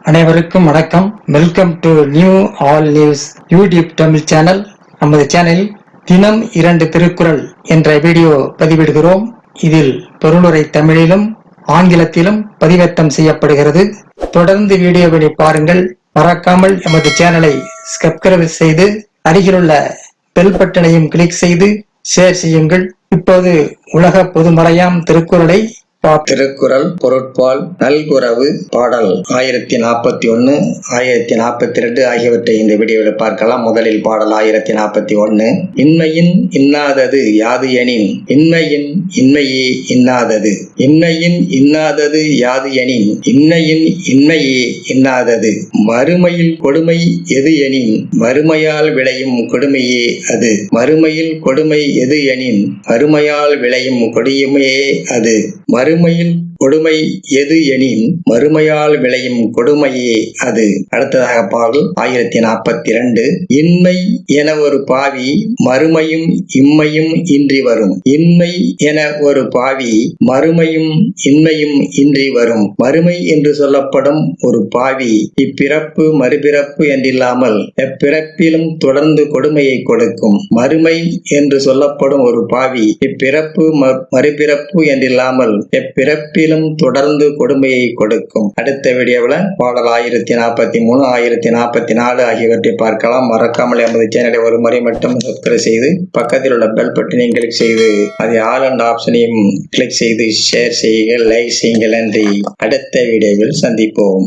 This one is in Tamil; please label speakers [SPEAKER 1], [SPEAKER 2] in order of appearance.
[SPEAKER 1] அனைவருக்கும் வணக்கம். Welcome to new all news YouTube Tamil channel. நமது சேனலில் தினம் 2 திருக்குறள் என்ற வீடியோ பதிவிடுகிறோம். இதில் பொருளுரை தமிழிலும் ஆங்கிலத்திலும் பதிவேற்றம் செய்யப்படுகிறது. தொடர்ந்து வீடியோவை பாருங்கள். மறக்காமல் எமது சேனலை சப்ஸ்கிரைப் செய்து அருகிலுள்ள பெல் பட்டனையும் கிளிக் செய்து ஷேர் செய்யுங்கள். இப்போது உலக பொதுமறையாம் திருக்குறளை
[SPEAKER 2] திருக்குறள் பொருட்பால் நல்குரவு பாடல் 1041 1042 ஆகியவற்றை இந்த வீடியோவில் பார்க்கலாம். முதலில் பாடல் 1041. இன்மையின் இன்னாதது யாது எனின் இன்மையின் இன்மையே இன்னாதது. இன்மையின் இன்னாதது யாது எனின் இன்னையின் இன்மையே இன்னாதது. மறுமையில் கொடுமை எது எனின் மறுமையால் விளையும் கொடுமையே அது. மறுமையில் கொடுமை எது எனின் மறுமையால் விளையும் கொடுமையே அது. மறுமையில் கொடுமை எது எனின் மறுமையால் விளையும் கொடுமையே அது. அடுத்ததாக பாடல் 1042. இன்மை என ஒரு பாவி மறுமையும் இம்மையும் இன்றி வரும். இன்மை என ஒரு பாவி மறுமையும் இன்மையும் இன்றி வரும். மறுமை என்று சொல்லப்படும் ஒரு பாவி இப்பிறப்பு மறுபிறப்பு என்றில்லாமல் எப்பிறப்பிலும் தொடர்ந்து கொடுமையை கொடுக்கும். மறுமை என்று சொல்லப்படும் ஒரு பாவி இப்பிறப்பு மறுபிறப்பு என்றில்லாமல் எப்பிறப்பிலும் தொடர்ந்து கொடுமையை கொடுக்கும். அடுத்த வீடியோவில் பாடல் 1043 1044 ஆகியவற்றை பார்க்கலாம். மறக்காமல் எமது சேனலை ஒரு முறை மட்டும் சப்ஸ்கிரைப் செய்து பக்கத்தில் உள்ள பெல் பட்டனையும் கிளிக் செய்து அதை ஆல் அண்ட் ஆப்ஷனையும் கிளிக் செய்து ஷேர் செய்யுங்கள், லைக் செய்யுங்கள். நன்றி. அடுத்த வீடியோவில் சந்திப்போம்.